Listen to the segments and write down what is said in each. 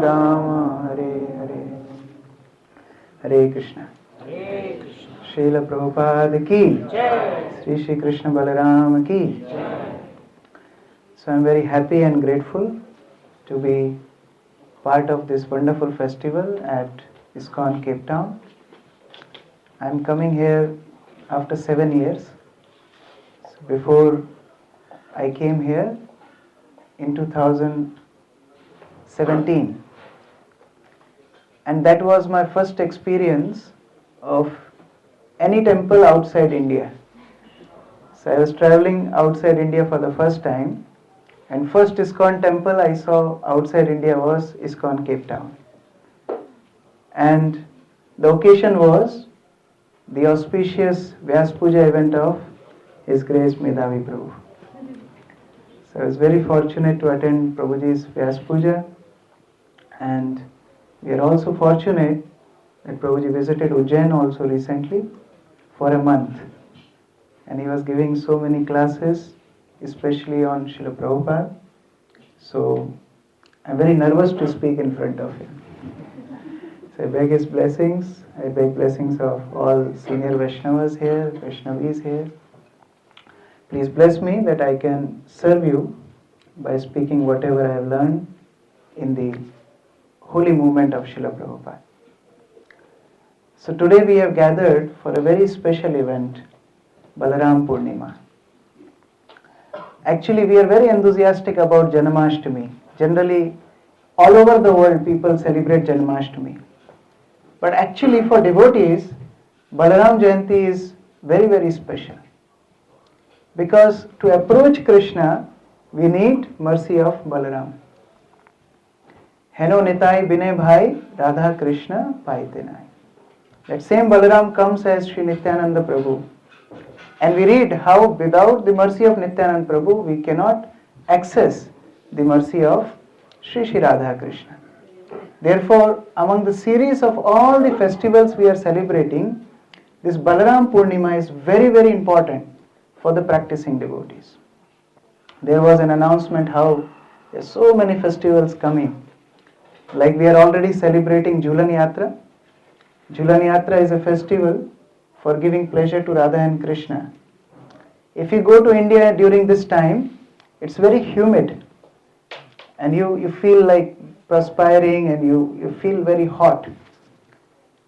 Rama Hare Hare Hare Krishna Srila Prabhupada ki Sri Sri Krishna Balaram ki. So I am very happy and grateful to be part of this wonderful festival at ISKCON Cape Town. I am coming here after 7 years. So before I came here in 2017, and that was my first experience of any temple outside India. So I was traveling outside India for the first time, and first ISKCON temple I saw outside India was ISKCON Cape Town. And the occasion was the auspicious Vyas Puja event of His Grace Medhavi Prabhu. So I was very fortunate to attend Prabhuji's Vyas Puja, and we are also fortunate that Prabhuji visited Ujjain also recently for a month, and he was giving so many classes, especially on Srila Prabhupada. So I'm very nervous to speak in front of him. So I beg his blessings. I beg blessings of all senior Vaishnavas here, Vaishnavis here. Please bless me that I can serve you by speaking whatever I have learned in the holy movement of Srila Prabhupada. So today we have gathered for a very special event, Balaram Purnima. Actually, we are very enthusiastic about Janmashtami. Generally, all over the world people celebrate Janmashtami. But actually for devotees, Balaram Jayanti is very, very special. Because to approach Krishna, we need mercy of Balaram. Heno Nitai Bine Bhai Radha Krishna Paite Nai. That same Balaram comes as Sri Nityananda Prabhu. And we read how without the mercy of Nityananda Prabhu, we cannot access the mercy of Sri Sri Radha Krishna. Therefore, among the series of all the festivals we are celebrating, this Balaram Purnima is very, very important for the practicing devotees. There was an announcement how there are so many festivals coming. Like we are already celebrating Jhulan Yatra. Jhulan Yatra is a festival for giving pleasure to Radha and Krishna. If you go to India during this time, it's very humid and you feel like perspiring and you feel very hot.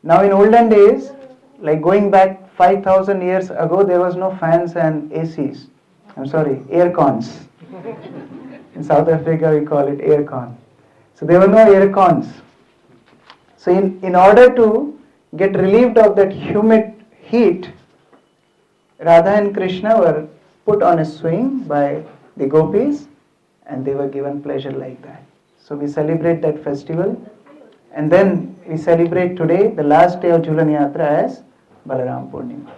Now in olden days, like going back 5,000 years ago, there was no fans and ACs. Air cons. In South Africa we call it air con. So there were no air cons. So in order to get relieved of that humid heat, Radha and Krishna were put on a swing by the gopis and they were given pleasure like that. So we celebrate that festival, and then we celebrate today, the last day of Jhulan Yatra, as Balaram Purnima.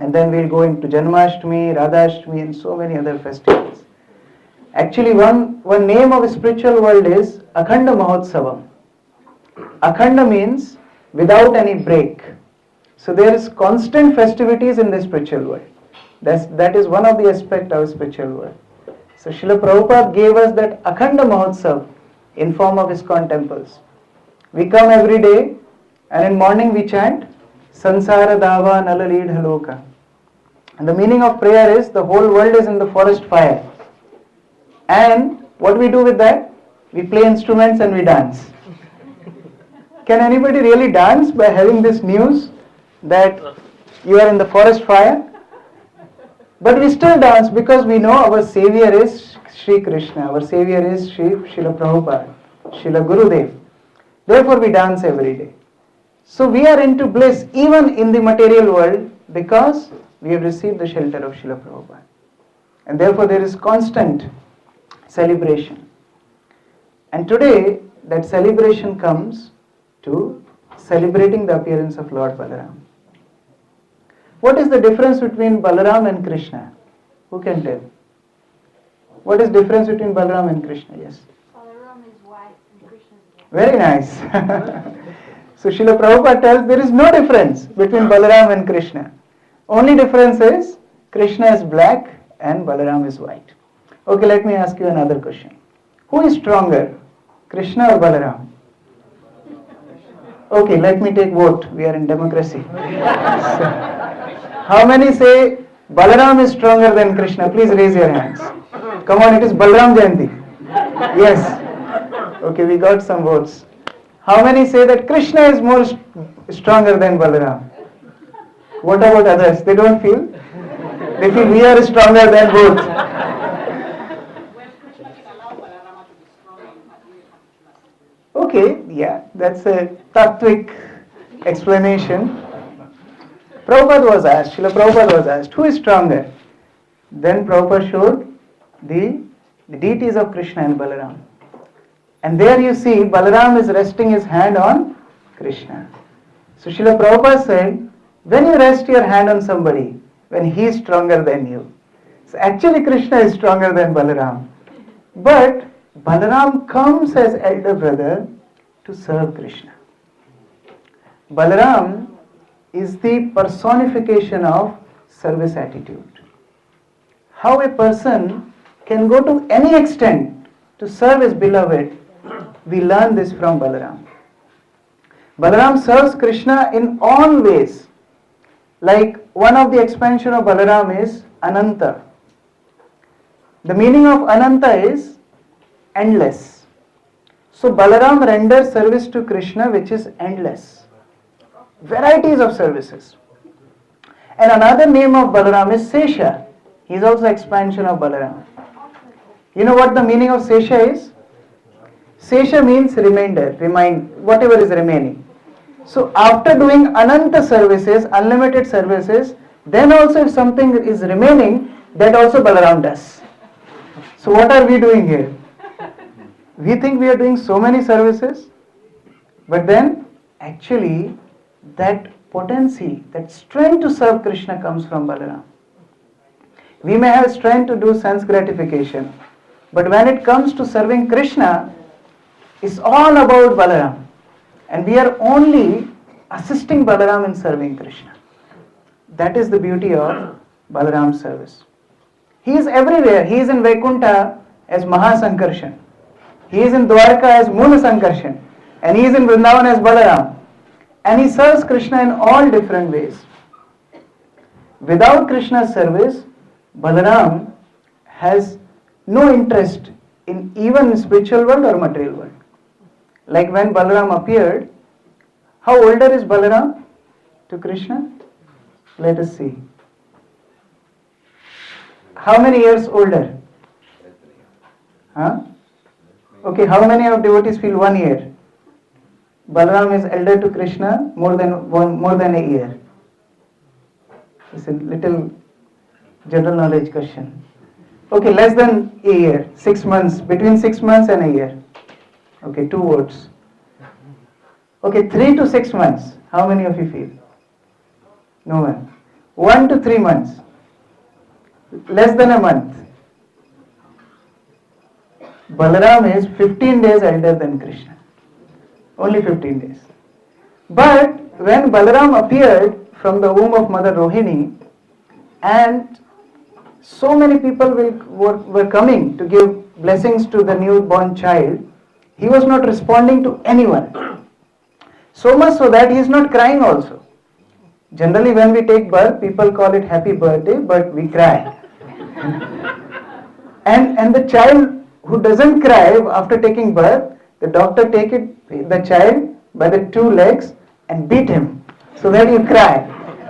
And then we'll go into Janmashtami, Radhashtami and so many other festivals. Actually one name of a spiritual world is Akhanda Mahotsavam. Akhanda means without any break. So there is constant festivities in the spiritual world. That is one of the aspects of spiritual world. So Srila Prabhupada gave us that Akhanda Mahotsav in form of ISKCON temples. We come every day and in morning we chant Sansara Dava Nalalid Haloka. And the meaning of prayer is the whole world is in the forest fire. And what we do with that? We play instruments and we dance. Can anybody really dance by having this news that you are in the forest fire? But we still dance because we know our Savior is Sri Krishna, our Savior is Srila Prabhupada, Srila Gurudev. Therefore we dance every day. So we are into bliss even in the material world because we have received the shelter of Srila Prabhupada. And therefore there is constant celebration. And today that celebration comes to celebrating the appearance of Lord Balaram. What is the difference between Balaram and Krishna? Who can tell? What is the difference between Balaram and Krishna? Yes. Balaram is white and Krishna is black. Very nice. So Srila Prabhupada tells there is no difference between Balaram and Krishna. Only difference is Krishna is black and Balaram is white. Okay, let me ask you another question. Who is stronger, Krishna or Balaram? Okay, let me take vote. We are in democracy. So, how many say Balaram is stronger than Krishna? Please raise your hands. Come on, it is Balaram Jayanti. Yes. Okay, we got some votes. How many say that Krishna is more stronger than Balaram? What about others? They don't feel? They feel we are stronger than both. Okay, yeah, that's a tattvic explanation. Prabhupada was asked, Srila Prabhupada was asked, who is stronger? Then Prabhupada showed the deities of Krishna and Balaram. And there you see Balaram is resting his hand on Krishna. So Srila Prabhupada said, when you rest your hand on somebody, when he is stronger than you. So actually Krishna is stronger than Balaram. But Balaram comes as elder brother to serve Krishna. Balaram is the personification of service attitude. How a person can go to any extent to serve his beloved, we learn this from Balaram. Balaram serves Krishna in all ways. Like one of the expansion of Balaram is Ananta. The meaning of Ananta is endless. So Balaram renders service to Krishna which is endless. Varieties of services. And another name of Balaram is Sesha. He is also expansion of Balaram. You know what the meaning of Sesha is? Sesha means remainder, whatever is remaining. So after doing Ananta services, unlimited services, then also if something is remaining, that also Balaram does. So what are we doing here? We think we are doing so many services, but then actually that potency, that strength to serve Krishna comes from Balaram. We may have strength to do sense gratification, but when it comes to serving Krishna, it's all about Balaram. And we are only assisting Balaram in serving Krishna. That is the beauty of Balaram's service. He is everywhere. He is in Vaikuntha as Mahasankarshan. He is in Dwarka as Mula Sankarshan. And he is in Vrindavan as Balaram. And he serves Krishna in all different ways. Without Krishna's service, Balaram has no interest in even spiritual world or material world. Like when Balaram appeared, how older is Balaram to Krishna? Let us see. How many years older? Huh? Okay, how many of devotees feel 1 year? Balaram is elder to Krishna more than a year. It's a little general knowledge question. Okay, less than a year, 6 months, between 6 months and a year. Okay, 2 votes. Okay, 3 to 6 months. How many of you feel? No one. 1 to 3 months. Less than a month. Balaram is 15 days elder than Krishna. Only 15 days. But when Balaram appeared from the womb of Mother Rohini, and so many people were coming to give blessings to the newborn child, he was not responding to anyone. So much so that he is not crying also. Generally when we take birth, people call it happy birthday, but we cry. and the child who doesn't cry after taking birth, the doctor take the child by the 2 legs and beat him so that you cry.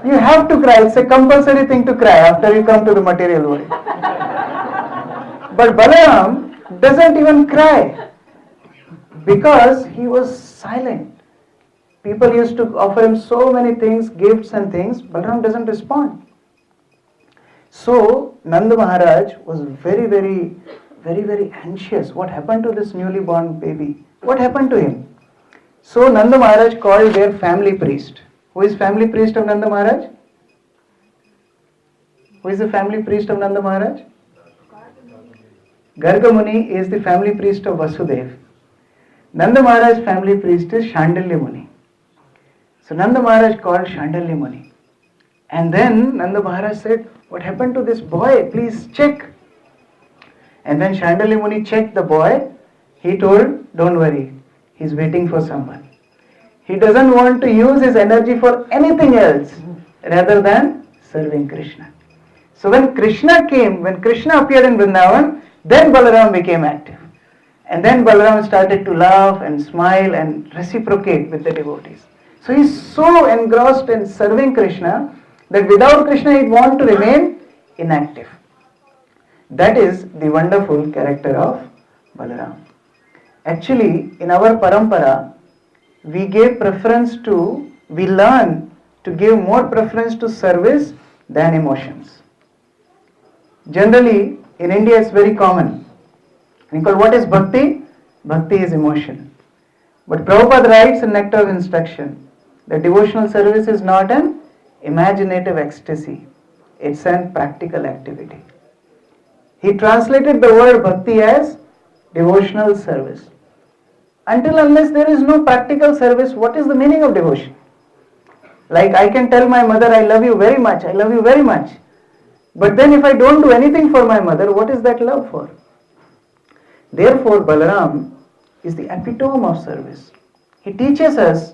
You have to cry. It's a compulsory thing to cry after you come to the material world. But Balaram doesn't even cry because he was silent. People used to offer him so many things, gifts and things. Balaram doesn't respond. So Nanda Maharaj was very anxious. What happened to this newly born baby? What happened to him? So Nanda Maharaj called their family priest. Who is family priest of Nanda Maharaj? Who is the family priest of Nanda Maharaj? Garga Muni is the family priest of Vasudev. Nanda Maharaj's family priest is Shandalya Muni. So Nanda Maharaj called Shandalya Muni. And then Nanda Maharaj said, what happened to this boy? Please check. And when Shandalya Muni checked the boy, he told don't worry, he's waiting for someone. He doesn't want to use his energy for anything else rather than serving Krishna. So when Krishna came, when Krishna appeared in Vrindavan, then Balaram became active. And then Balaram started to laugh and smile and reciprocate with the devotees. So he's so engrossed in serving Krishna that without Krishna he'd want to remain inactive. That is the wonderful character of Balaram. Actually, in our parampara, we learn to give more preference to service than emotions. Generally, in India it's very common. Because what is bhakti? Bhakti is emotion. But Prabhupada writes in Nectar of Instruction that devotional service is not an imaginative ecstasy, it's an practical activity. He translated the word bhakti as devotional service. Until unless there is no practical service, what is the meaning of devotion? Like I can tell my mother, I love you very much, I love you very much. But then if I don't do anything for my mother, what is that love for? Therefore, Balaram is the epitome of service. He teaches us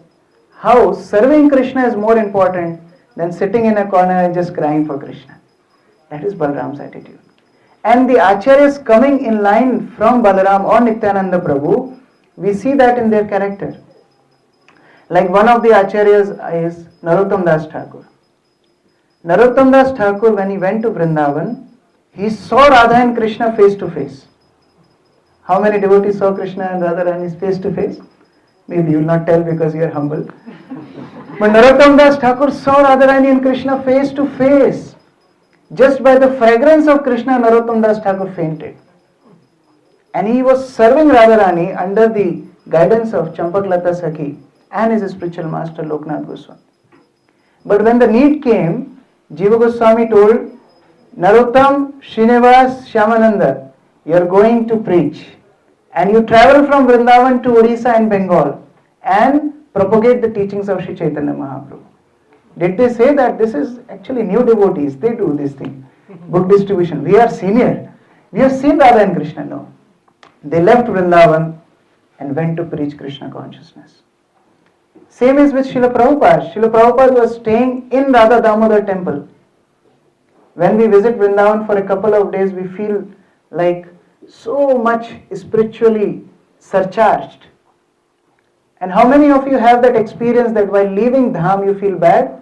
how serving Krishna is more important than sitting in a corner and just crying for Krishna. That is Balaram's attitude. And the acharyas coming in line from Balaram or Nityananda Prabhu, we see that in their character. Like one of the acharyas is Narottam Das Thakur. Narottam Das Thakur, when he went to Vrindavan, he saw Radha and Krishna face to face. How many devotees saw Krishna and Radharani face to face? Maybe you will not tell because you are humble. But Narottam Das Thakur saw Radharani and Krishna face to face. Just by the fragrance of Krishna, Narottam Das Thakur fainted. And he was serving Radharani under the guidance of Champaklata Sakhi and his spiritual master Loknath Goswami. But when the need came, Jiva Goswami told Narottam, Srinivas, Shyamananda, you are going to preach. And you travel from Vrindavan to Odisha and Bengal and propagate the teachings of Sri Chaitanya Mahaprabhu. Did they say that this is actually new devotees? They do this thing. Book distribution. We are senior. We have seen Radha and Krishna. No. They left Vrindavan and went to preach Krishna consciousness. Same is with Srila Prabhupada. Srila Prabhupada was staying in Radha Damodar temple. When we visit Vrindavan for a couple of days, we feel like so much spiritually surcharged. And how many of you have that experience that while leaving Dham you feel bad?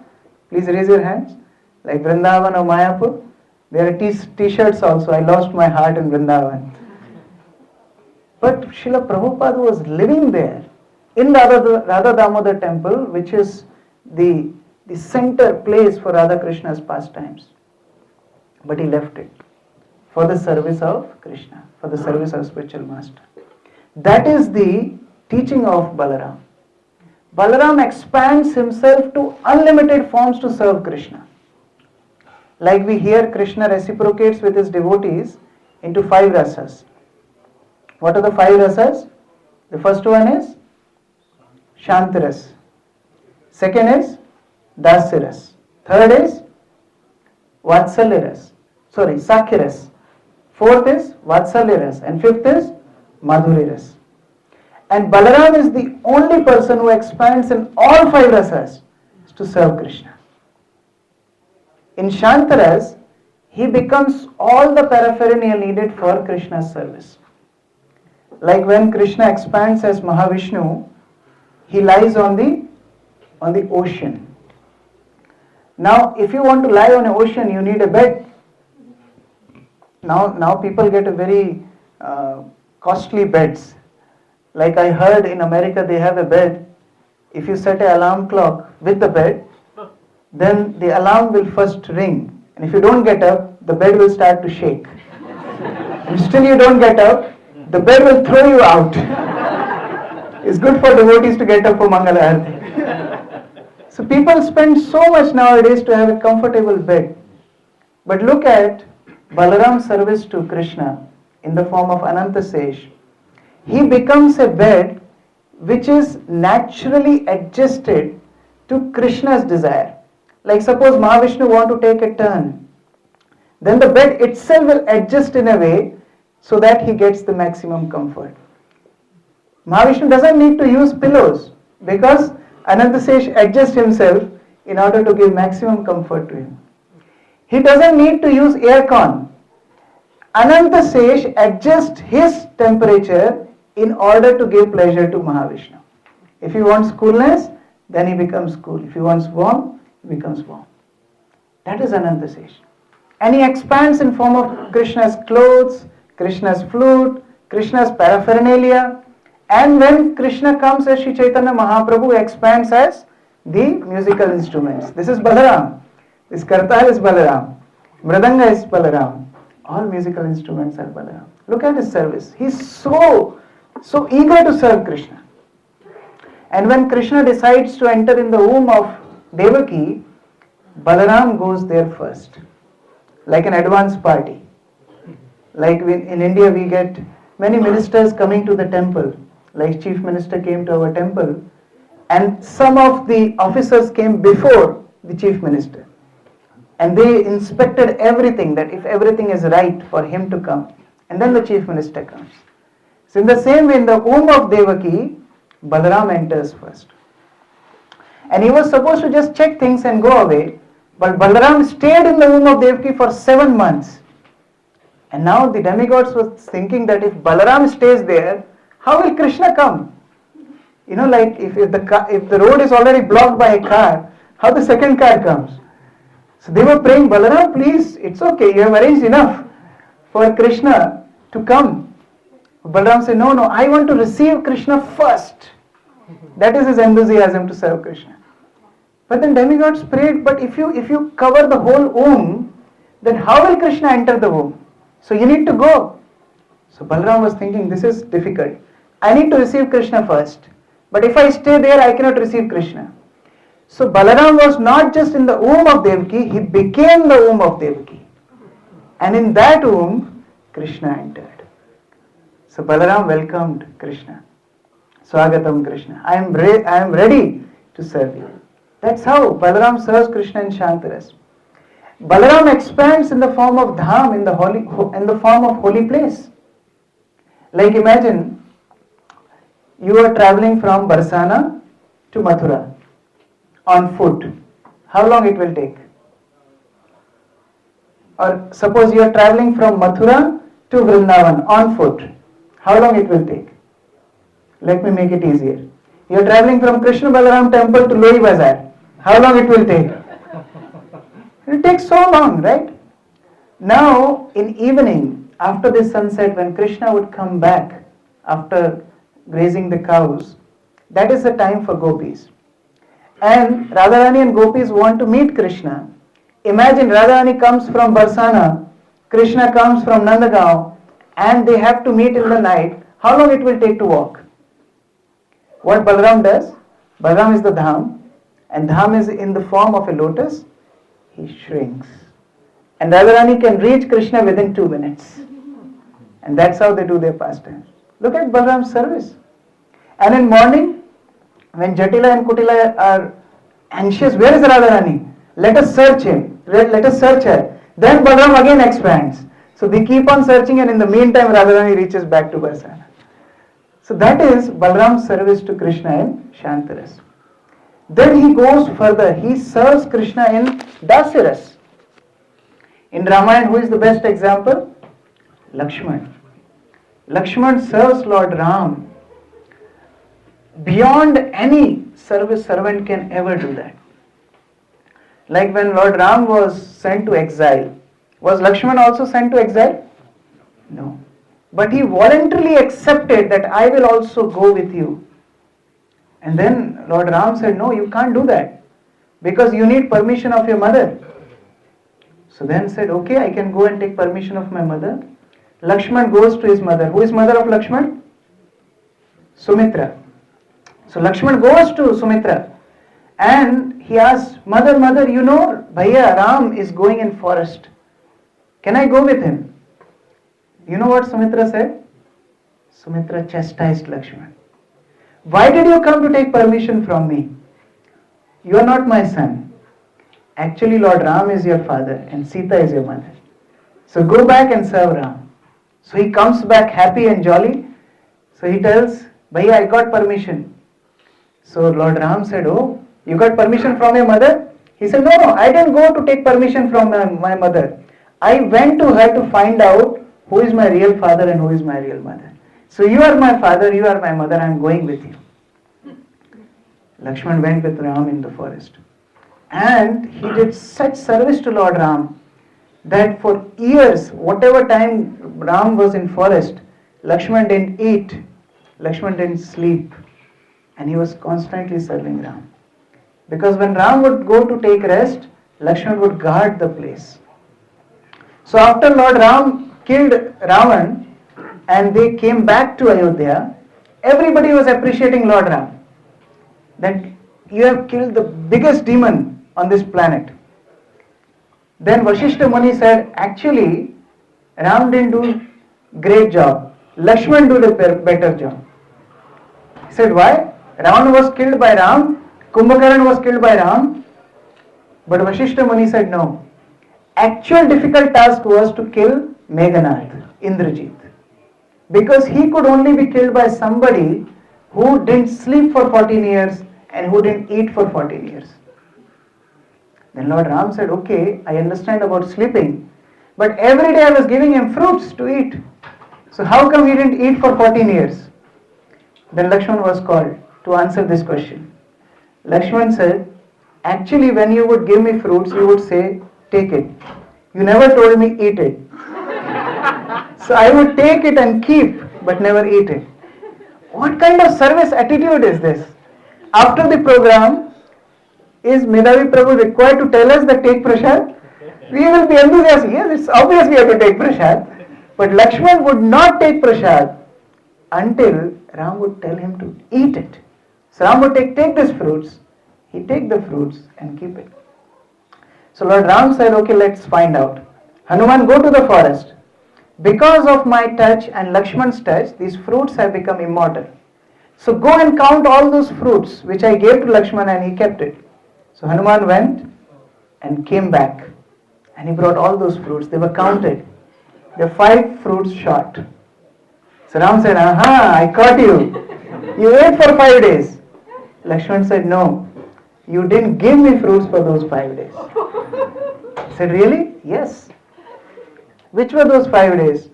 Please raise your hands. Like Vrindavan or Mayapur. There are t-shirts also. I lost my heart in Vrindavan. But Srila Prabhupada was living there in Radha Damodar temple, which is the center place for Radha Krishna's pastimes. But he left it for the service of Krishna, for the service of spiritual master. That is the teaching of Balaram. Balaram expands himself to unlimited forms to serve Krishna. Like we hear Krishna reciprocates with his devotees into 5 rasas. What are the 5 rasas? The first one is Shantaras. Second is Dasyaras. Third is Sakyaras. Fourth is Vatsalyaras. And fifth is Madhuriras. And Balaram is the only person who expands in all 5 rasas to serve Krishna. In Shantaras, he becomes all the paraphernalia needed for Krishna's service. Like when Krishna expands as Mahavishnu, he lies on the ocean. Now, if you want to lie on an ocean, you need a bed. Now people get a very costly beds. Like I heard in America, they have a bed. If you set an alarm clock with the bed, then the alarm will first ring. And if you don't get up, the bed will start to shake. And still you don't get up, the bed will throw you out. It's good for devotees to get up for Mangala Arati. So people spend so much nowadays to have a comfortable bed. But look at Balaram's service to Krishna in the form of Anantasesh. He becomes a bed which is naturally adjusted to Krishna's desire. Like suppose Mahavishnu want to take a turn, then the bed itself will adjust in a way so that he gets the maximum comfort. Mahavishnu doesn't need to use pillows because Anantasesh adjusts himself in order to give maximum comfort to him. He doesn't need to use aircon. Anantasesh adjusts his temperature in order to give pleasure to Mahavishnu. If he wants coolness, then he becomes cool. If he wants warm, he becomes warm. That is Anantasesh. And he expands in form of Krishna's clothes, Krishna's flute, Krishna's paraphernalia. And when Krishna comes as Sri Chaitanya Mahaprabhu, he expands as the musical instruments. This is Balaram. This Kartal is Balaram. Mridanga is Balaram. All musical instruments are Balaram. Look at his service. He's so eager to serve Krishna. And when Krishna decides to enter in the womb of Devaki, Balaram goes there first. Like an advance party. Like in India we get many ministers coming to the temple. Like Chief Minister came to our temple. And some of the officers came before the Chief Minister. And they inspected everything, that if everything is right for him to come. And then the Chief Minister comes. So in the same way, in the womb of Devaki, Balaram enters first. And he was supposed to just check things and go away. But Balaram stayed in the womb of Devaki for 7 months. And now the demigods were thinking that if Balaram stays there, how will Krishna come? You know, like if the road is already blocked by a car, how the second car comes? So they were praying, Balaram, please, it's okay, you have arranged enough for Krishna to come. Balaram said, no, I want to receive Krishna first. That is his enthusiasm to serve Krishna. But then demigods prayed, but if you cover the whole womb, then how will Krishna enter the womb? So you need to go. So Balaram was thinking, this is difficult. I need to receive Krishna first. But if I stay there, I cannot receive Krishna. So Balaram was not just in the womb of Devaki, he became the womb of Devaki. And in that womb, Krishna entered. So Balaram welcomed Krishna. Swagatam Krishna. I am ready to serve you. That's how Balaram serves Krishna in Shantaras. Balaram expands in the form of dham, in the form of holy place. Like imagine, you are traveling from Barsana to Mathura on foot. How long it will take? Or suppose you are traveling from Mathura to Vrindavan on foot. How long it will take? Let me make it easier. You are traveling from Krishna Balaram temple to Loi Bazaar. How long it will take? It takes so long, right? Now, in evening, after the sunset, when Krishna would come back after grazing the cows, that is the time for gopis. And Radharani and gopis want to meet Krishna. Imagine Radharani comes from Barsana, Krishna comes from Nandagaon, and they have to meet in the night. How long it will take to walk? What Balaram does? Balaram is the dham, and dham is in the form of a lotus. He shrinks. And Radharani can reach Krishna within 2 minutes. And that's how they do their pastimes. Look at Balaram's service. And in morning, when Jatila and Kutila are anxious, where is Radharani? Let us search him. Let us search her. Then Balaram again expands. So they keep on searching, and in the meantime Radharani reaches back to Barsana. So that is Balaram's service to Krishna in Shantaras. Then he goes further. He serves Krishna in Dasiras. In Ramayana, who is the best example? Lakshman. Lakshman serves Lord Ram beyond any service servant can ever do that. Like when Lord Ram was sent to exile, was Lakshman also sent to exile? No. But he voluntarily accepted that I will also go with you. And then Lord Ram said, no, you can't do that because you need permission of your mother. So then said, okay, I can go and take permission of my mother. Lakshman goes to his mother. Who is mother of Lakshman? Sumitra. So Lakshman goes to Sumitra and he asks, mother, you know, Bhaiya Ram is going in forest. Can I go with him? You know what Sumitra said? Sumitra chastised Lakshman. Why did you come to take permission from me? You are not my son. Actually, Lord Ram is your father and Sita is your mother. So go back and serve Ram. So he comes back happy and jolly. So he tells Bhaiya, I got permission. So Lord Ram said, oh, you got permission from your mother? He said, no, I didn't go to take permission from my mother. I went to her to find out who is my real father and who is my real mother. So you are my father, you are my mother, I am going with you. Lakshman went with Ram in the forest. And he did such service to Lord Ram that for years, whatever time Ram was in forest, Lakshman didn't eat, Lakshman didn't sleep, and he was constantly serving Ram. Because when Ram would go to take rest, Lakshman would guard the place. So after Lord Ram killed Ravan and they came back to Ayodhya, everybody was appreciating Lord Ram. That you have killed the biggest demon on this planet. Then Vashishta Muni said, actually, Ram didn't do great job. Lakshman did a better job. He said, why? Ravana was killed by Ram, Kumbhakarna was killed by Ram, but Vashishta Muni said no. Actual difficult task was to kill Meghanath, Indrajit. Because he could only be killed by somebody who didn't sleep for 14 years and who didn't eat for 14 years. Then Lord Ram said, okay, I understand about sleeping, but every day I was giving him fruits to eat. So how come he didn't eat for 14 years? Then Lakshman was called to answer this question. Lakshman said, actually when you would give me fruits, you would say, take it. You never told me eat it. So I would take it and keep, but never eat it. What kind of service attitude is this? After the program, is Medhavi Prabhu required to tell us that take prasad? We will be enthusiastic. Yes, it's obvious we have to take prasad. But Lakshman would not take prasad until Ram would tell him to eat it. So Ram would take these fruits. He take the fruits and keep it. So Lord Ram said, okay, let's find out. Hanuman, go to the forest. Because of my touch and Lakshman's touch, these fruits have become immortal. So go and count all those fruits which I gave to Lakshman and he kept it. So Hanuman went and came back and he brought all those fruits. They were counted. There were 5 fruits short. So Ram said, aha, I caught you. You ate for 5 days. Lakshman said, no, you didn't give me fruits for those 5 days. He said, really? Yes. Which were those 5 days?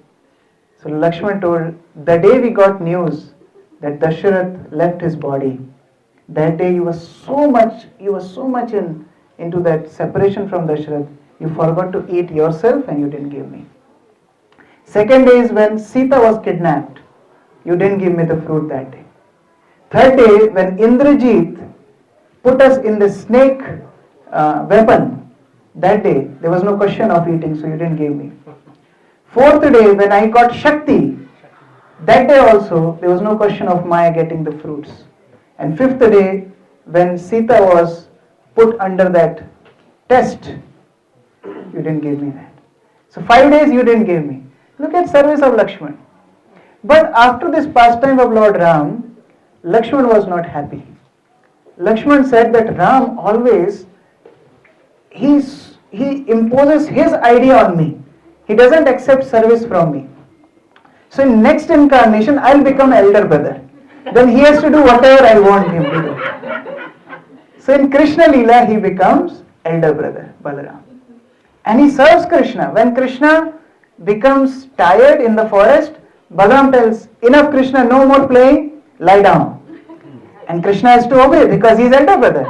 So Lakshman told, the day we got news that Dasharath left his body, that day you were so much into that separation from Dasharath, you forgot to eat yourself and you didn't give me. Second day is when Sita was kidnapped, you didn't give me the fruit that day. Third day, when Indrajit put us in the snake weapon, that day there was no question of eating, so you didn't give me. Fourth day, when I got Shakti, that day also there was no question of Maya getting the fruits. And fifth day, when Sita was put under that test, you didn't give me that. So 5 days you didn't give me. Look at service of Lakshman. But after this pastime of Lord Ram, Lakshman was not happy. Lakshman said that Ram always, he imposes his idea on me. He doesn't accept service from me. So in next incarnation, I'll become elder brother. Then he has to do whatever I want him to do. So in Krishna Leela, he becomes elder brother, Balaram. And he serves Krishna. When Krishna becomes tired in the forest, Balaram tells, enough Krishna, no more playing, lie down. And Krishna has to obey because he is elder brother.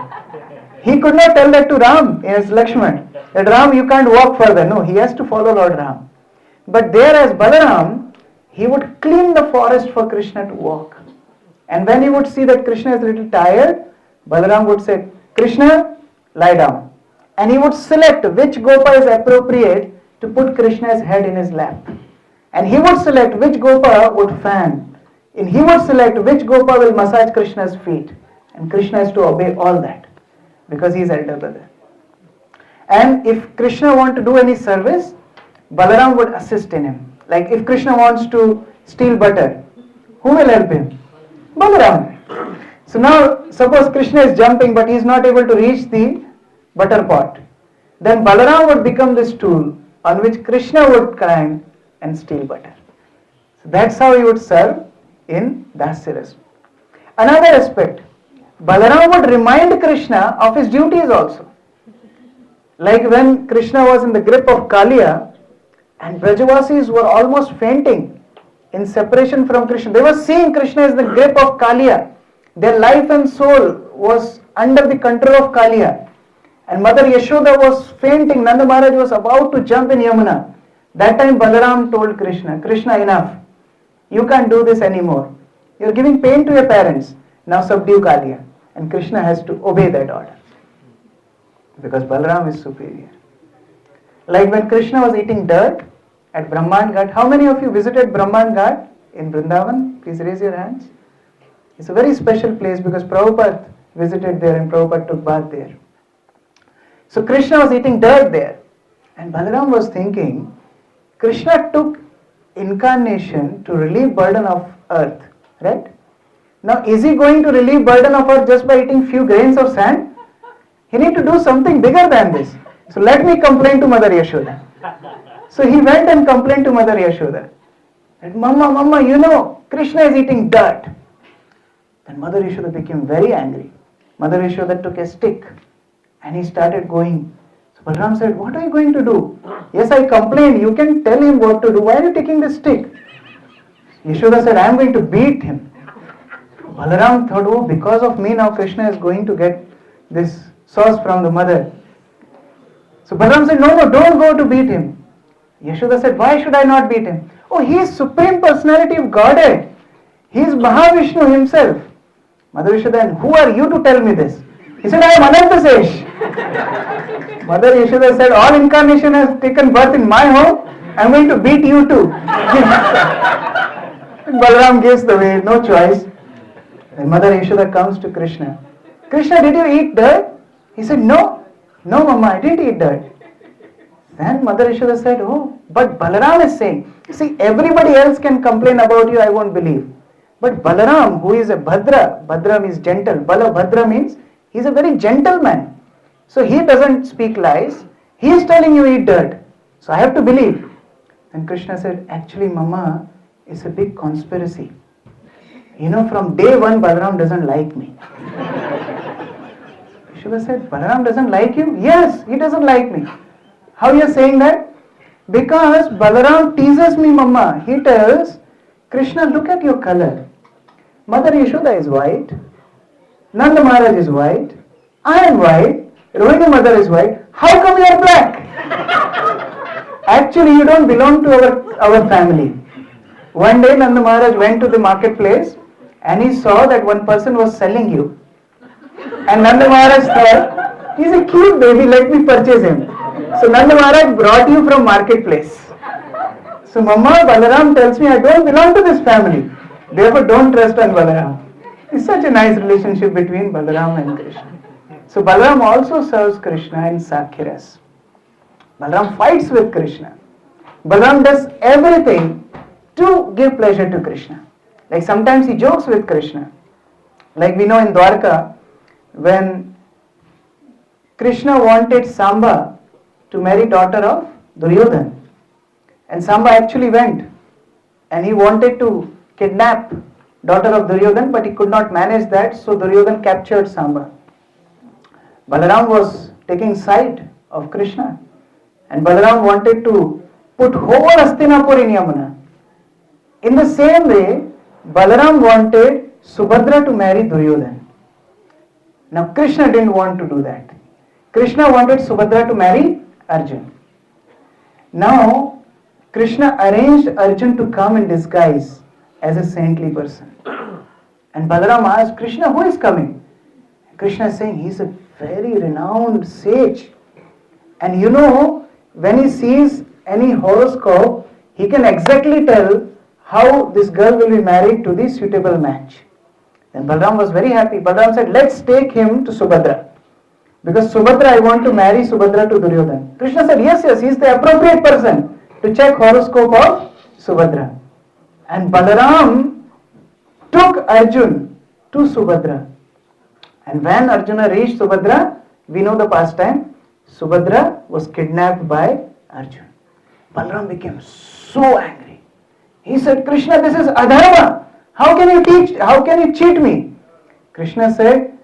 He could not tell that to Ram as Lakshman, that Ram, you can't walk further. No, he has to follow Lord Ram. But there as Balaram, he would clean the forest for Krishna to walk. And when he would see that Krishna is a little tired, Balaram would say, Krishna, lie down. And he would select which Gopa is appropriate to put Krishna's head in his lap. And he would select which Gopa would fan. And he would select which Gopa will massage Krishna's feet. And Krishna has to obey all that because he is elder brother. And if Krishna wants to do any service, Balaram would assist in him. Like if Krishna wants to steal butter, who will help him? Balaram. So now suppose Krishna is jumping but he is not able to reach the butter pot. Then Balaram would become the stool on which Krishna would climb and steal butter. So that's how he would serve in Dasya Rasa. another aspect. Balaram would remind Krishna of his duties also. Like when Krishna was in the grip of Kaliya and Brajavasis were almost fainting in separation from Krishna. They were seeing Krishna as the grip of Kaliya. Their life and soul was under the control of Kaliya. And Mother Yashoda was fainting. Nanda Maharaj was about to jump in Yamuna. That time Balaram told Krishna, Krishna, enough. You can't do this anymore. You're giving pain to your parents. Now subdue Kaliya. And Krishna has to obey that order. Because Balaram is superior. Like when Krishna was eating dirt at Brahman Ghat. How many of you visited Brahman Ghat in Vrindavan? Please raise your hands. It's a very special place because Prabhupada visited there and Prabhupada took bath there. So Krishna was eating dirt there. And Balaram was thinking, Krishna took incarnation to relieve burden of earth. Right? Now is he going to relieve burden of earth just by eating few grains of sand? He need to do something bigger than this. So let me complain to Mother Yashoda. So he went and complained to Mother Yashoda. And Mama, you know, Krishna is eating dirt. Then Mother Yashoda became very angry. Mother Yashoda took a stick and he started going. So Balaram said, what are you going to do? Yes, I complained. You can tell him what to do. Why are you taking the stick? Yashoda said, I am going to beat him. Balaram thought, oh, because of me now Krishna is going to get this sauce from the mother. So Balaram said, no, don't go to beat him. Yashoda said, why should I not beat him? Oh, he is Supreme Personality of Godhead. He is Mahavishnu himself. Mother Yashoda, and who are you to tell me this? He said, I am Anantasesh. Mother Yashoda said, all incarnation has taken birth in my home. I am going to beat you too. Balaram gives the way, no choice. And Mother Yashoda comes to Krishna. Krishna, did you eat dirt? He said, no, Mama, I didn't eat dirt. Then Mother Yashoda said, oh, but Balaram is saying, see, everybody else can complain about you, I won't believe. But Balaram, who is a Bhadra means gentle. Bhadra means he is a very gentle man. So he doesn't speak lies. He is telling you eat dirt. So I have to believe. And Krishna said, actually, Mama, it's a big conspiracy. You know, from day one, Balaram doesn't like me. Yashoda said, Balaram doesn't like you? Yes, he doesn't like me. How you are saying that? Because Balaram teases me, Mama. He tells, Krishna, look at your color. Mother Yashoda is white. Nanda Maharaj is white. I am white. Rohini mother is white. How come you are black? Actually, you don't belong to our family. One day Nanda Maharaj went to the marketplace and he saw that one person was selling you. And Nanda Maharaj thought, he's a cute baby, let me purchase him. So Nanda Maharaj brought you from marketplace. So Mama, Balaram tells me I don't belong to this family. Therefore don't trust on Balaram. It's such a nice relationship between Balaram and Krishna. So Balaram also serves Krishna in Sakhiras. Balaram fights with Krishna. Balaram does everything to give pleasure to Krishna. Like sometimes he jokes with Krishna. Like we know in Dwarka, when Krishna wanted Samba to marry daughter of Duryodhana. And Samba actually went and he wanted to kidnap daughter of Duryodhana, but he could not manage that, so Duryodhana captured Samba. Balaram was taking side of Krishna and Balaram wanted to put whole Hastinapur in Yamuna. In the same way, Balaram wanted Subhadra to marry Duryodhana. Now Krishna didn't want to do that. Krishna wanted Subhadra to marry Arjun. Now Krishna arranged Arjun to come in disguise as a saintly person. And Balaram asked Krishna, who is coming? Krishna is saying, he is a very renowned sage. And you know, when he sees any horoscope, he can exactly tell how this girl will be married to the suitable match. Then Balaram was very happy. Balaram said, let's take him to Subhadra. Because Subhadra, I want to marry Subhadra to Duryodhana. Krishna said, yes, he is the appropriate person to check horoscope of Subhadra. And Balaram took Arjun to Subhadra. And when Arjuna reached Subhadra, we know the pastime, Subhadra was kidnapped by Arjun. Balaram became so angry. He said, Krishna, this is adharma. How can you cheat me? Krishna said,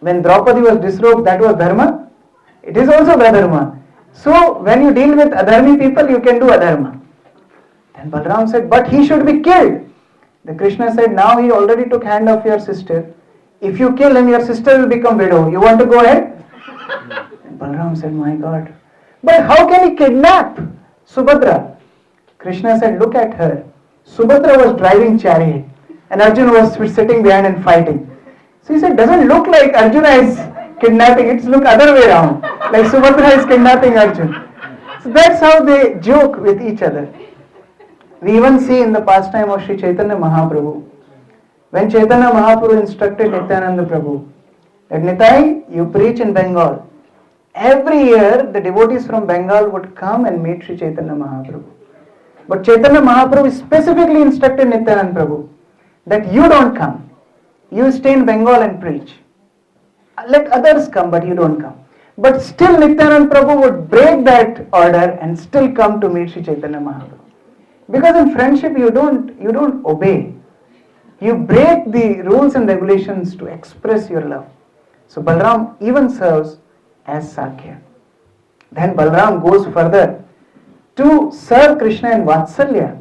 when Draupadi was disrobed, that was dharma. It is also adharma. So when you deal with adharmi people, you can do adharma. Then Balaram said, but he should be killed. The Krishna said, now he already took hand of your sister. If you kill him, your sister will become widow. You want to go ahead? And Balaram said, my God. But how can he kidnap Subhadra? Krishna said, look at her. Subhadra was driving chariot and Arjuna was sitting behind and fighting. So he said, doesn't look like Arjuna is kidnapping, it's look other way around. Like Subhadra is kidnapping Arjuna. So that's how they joke with each other. We even see in the pastime of Sri Chaitanya Mahaprabhu, when Chaitanya Mahaprabhu instructed Nityananda Prabhu that Nitai, you preach in Bengal. Every year the devotees from Bengal would come and meet Sri Chaitanya Mahaprabhu. But Chaitanya Mahaprabhu specifically instructed Nityananda Prabhu that you don't come. You stay in Bengal and preach. Let others come, but you don't come. But still Nityananda Prabhu would break that order and still come to meet Sri Chaitanya Mahaprabhu. Because in friendship you don't obey. You break the rules and regulations to express your love. So Balaram even serves as Sakhya. Then Balaram goes further to serve Krishna in Vatsalya,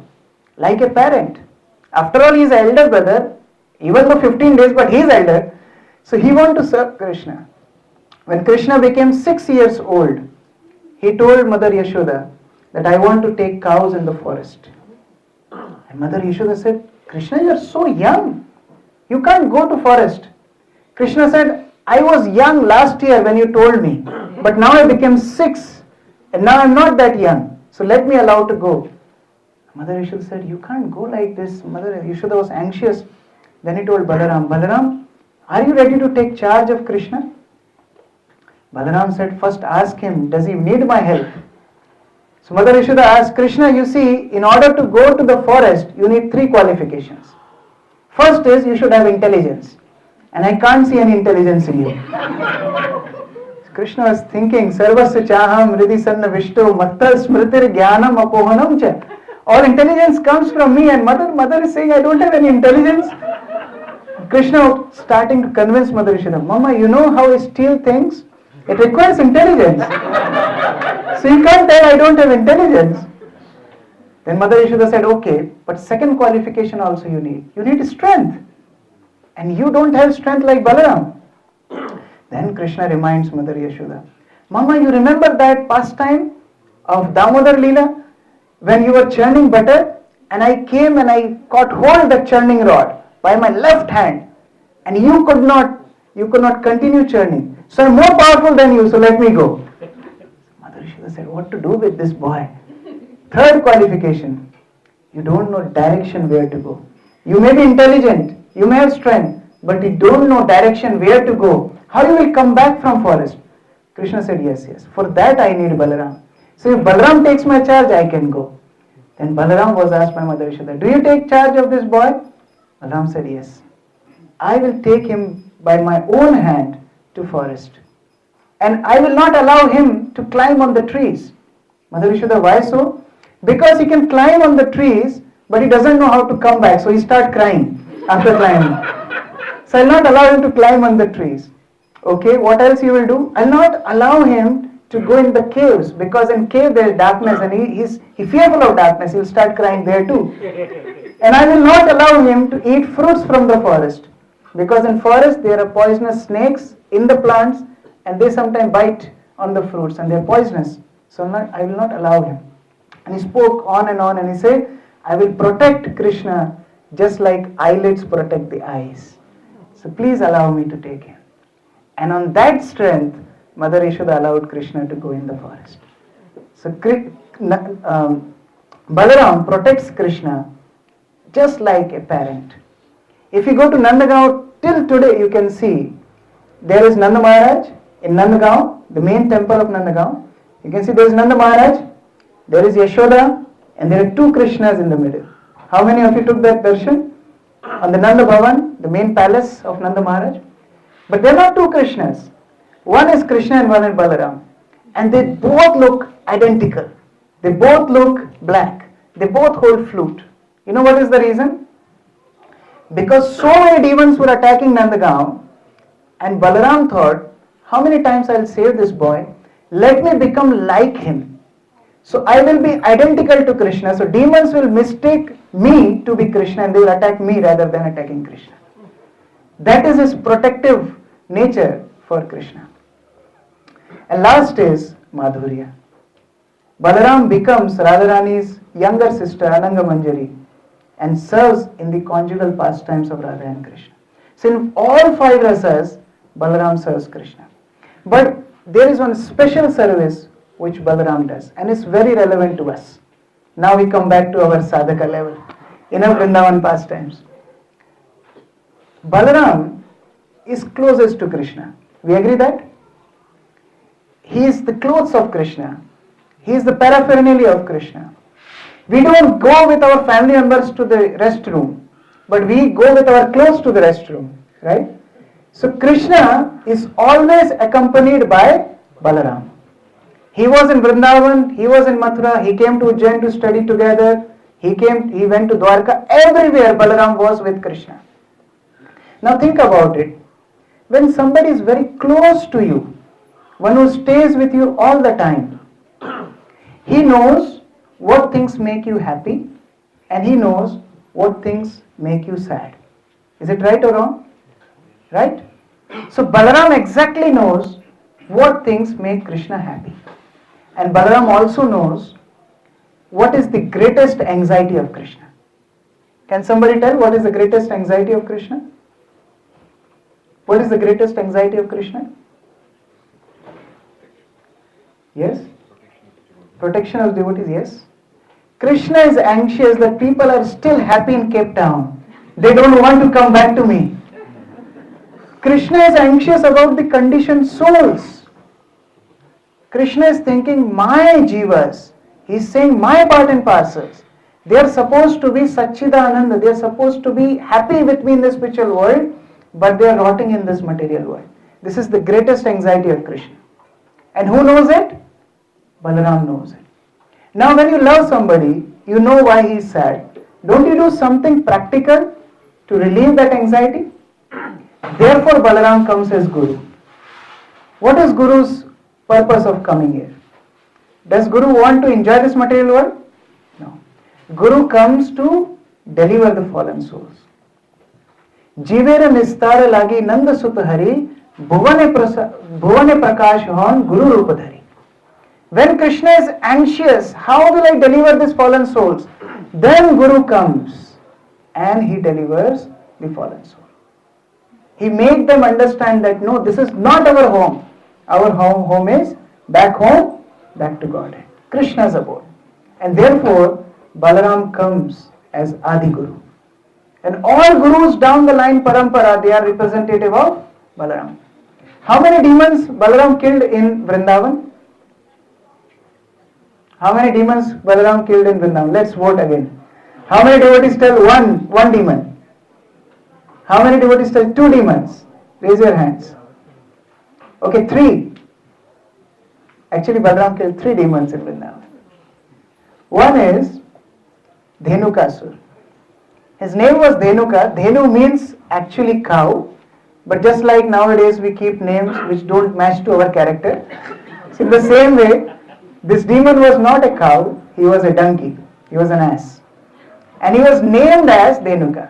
like a parent. After all, he is elder brother, even though 15 days, but he is elder. So he wants to serve Krishna. When Krishna became 6 years old, he told Mother Yashoda that I want to take cows in the forest. And Mother Yashoda said, Krishna, you are so young. You can't go to forest. Krishna said, I was young last year when you told me, but now I became 6 and now I am not that young. So let me allow to go. Mother Yashoda said, you can't go like this. Mother Yashoda was anxious. Then he told Balaram, Balaram, are you ready to take charge of Krishna? Balaram said, first ask him, does he need my help? So Mother Yashoda asked, Krishna, you see, in order to go to the forest, you need 3 qualifications. First is, you should have intelligence. And I can't see any intelligence in you. Krishna was thinking, Sarvasya chaham hridi sanna vishto mattal smritir jnanam apohanam cha. All intelligence comes from me, and mother is saying, I don't have any intelligence. Krishna starting to convince Mother Yashoda, Mama, you know how I steal things? It requires intelligence. So you can't tell I don't have intelligence. Then Mother Yashoda said, okay, but second qualification also you need. You need strength. And you don't have strength like Balaram. Then Krishna reminds Mother Yashoda, Mama, you remember that pastime of Damodar Leela? When you were churning butter, and I came and I caught hold of the churning rod by my left hand, and you could not continue churning. So I'm more powerful than you, so let me go. Mother Yashoda said, what to do with this boy? Third qualification, you don't know direction where to go. You may be intelligent, you may have strength, but you don't know direction where to go. How you will come back from forest? Krishna said, yes. For that I need Balaram. So if Balaram takes my charge, I can go. Then Balaram was asked by Mother Yashoda, do you take charge of this boy? Balaram said, yes. I will take him by my own hand to forest. And I will not allow him to climb on the trees. Mother Yashoda, why so? Because he can climb on the trees, but he doesn't know how to come back. So he starts crying after climbing. So I will not allow him to climb on the trees. Okay, what else you will do? I will not allow him to go in the caves, because in cave there is darkness and he's fearful of darkness. He will start crying there too. And I will not allow him to eat fruits from the forest, because in forest there are poisonous snakes in the plants and they sometimes bite on the fruits and they are poisonous. So I will not allow him. And he spoke on and he said, I will protect Krishna just like eyelids protect the eyes. So please allow me to take him. And on that strength, Mother Yashoda allowed Krishna to go in the forest. So Balaram protects Krishna just like a parent. If you go to Nandagaon, till today you can see there is Nanda Maharaj in Nandagaon, the main temple of Nandagaon. You can see there is Nanda Maharaj, there is Yashoda, and there are 2 Krishnas in the middle. How many of you took that darshan? On the Nanda Bhavan, the main palace of Nanda Maharaj. But there are not 2 Krishnas. One is Krishna and one is Balaram. And they both look identical. They both look black. They both hold flute. You know what is the reason? Because so many demons were attacking Nandagaon, And Balaram thought, how many times I'll save this boy? Let me become like him. So I will be identical to Krishna. So demons will mistake me to be Krishna and they will attack me rather than attacking Krishna. That is his protective nature for Krishna. And last is Madhurya. Balaram becomes Radharani's younger sister Ananga Manjari and serves in the conjugal pastimes of Radha and Krishna. So in all 5 rasas, Balaram serves Krishna. But there is one special service which Balaram does, and it's very relevant to us. Now we come back to our sadhaka level, in our Vrindavan pastimes. Balaram is closest to Krishna. We agree that? He is the clothes of Krishna. He is the paraphernalia of Krishna. We don't go with our family members to the restroom, but we go with our clothes to the restroom, right? So Krishna is always accompanied by Balaram. He was in Vrindavan, he was in Mathura, he came to Ujjain to study together, he went to Dwarka, everywhere Balaram was with Krishna. Now think about it. When somebody is very close to you, one who stays with you all the time, he knows what things make you happy and he knows what things make you sad. Is it right or wrong? Right? So Balaram exactly knows what things make Krishna happy. And Balaram also knows what is the greatest anxiety of Krishna. Can somebody tell what is the greatest anxiety of Krishna? What is the greatest anxiety of Krishna? Yes? Protection of devotees, yes. Krishna is anxious that people are still happy in Cape Town. They don't want to come back to me. Krishna is anxious about the conditioned souls. Krishna is thinking, my jivas. He's saying my part and parcels. They are supposed to be Satchidananda. They are supposed to be happy with me in the spiritual world, but they are rotting in this material world. This is the greatest anxiety of Krishna. And who knows it? Balaram knows it. Now when you love somebody, you know why he is sad. Don't you do something practical to relieve that anxiety? Therefore Balaram comes as Guru. What is Guru's purpose of coming here? Does Guru want to enjoy this material world? No. Guru comes to deliver the fallen souls. Jivera nistara lagi nanda sutta hari bhuvane prakash hon Guru rupadhari. When Krishna is anxious, how will I deliver these fallen souls? Then Guru comes and he delivers the fallen soul. He makes them understand that no, this is not our home. Our home is back home, back to Godhead. Krishna's abode. And therefore, Balaram comes as Adi Guru. And all gurus down the line, parampara, they are representative of Balaram. How many demons Balaram killed in Vrindavan? How many demons Balaram killed in Vrindavan? Let's vote again. How many devotees tell one demon? How many devotees tell 2 demons? Raise your hands. Okay, 3. Actually, Balaram killed 3 demons in Vrindavan. One is Dhenukasur. His name was Dhenuka. Dhenu means actually cow. But just like nowadays we keep names which don't match to our character. So in the same way, this demon was not a cow, he was a donkey. He was an ass. And he was named as Dhenuka.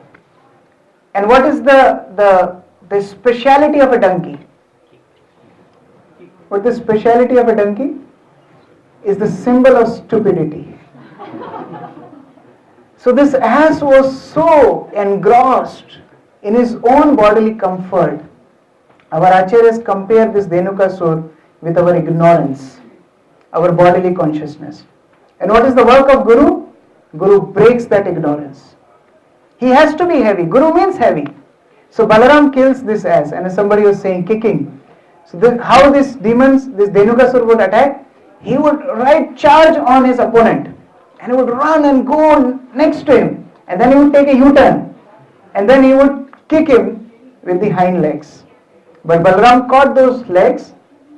And what is the speciality of a donkey? What is the speciality of a donkey? Is the symbol of stupidity. So this ass was so engrossed in his own bodily comfort. Our acharyas compare this Dhenukasur with our ignorance, our bodily consciousness. And what is the work of Guru? Guru breaks that ignorance. He has to be heavy. Guru means heavy. So Balaram kills this ass, and somebody was saying kicking. So how this Dhenukasur would attack? He would charge on his opponent. And he would run and go next to him. And then he would take a U-turn. And then he would kick him with the hind legs. But Balaram caught those legs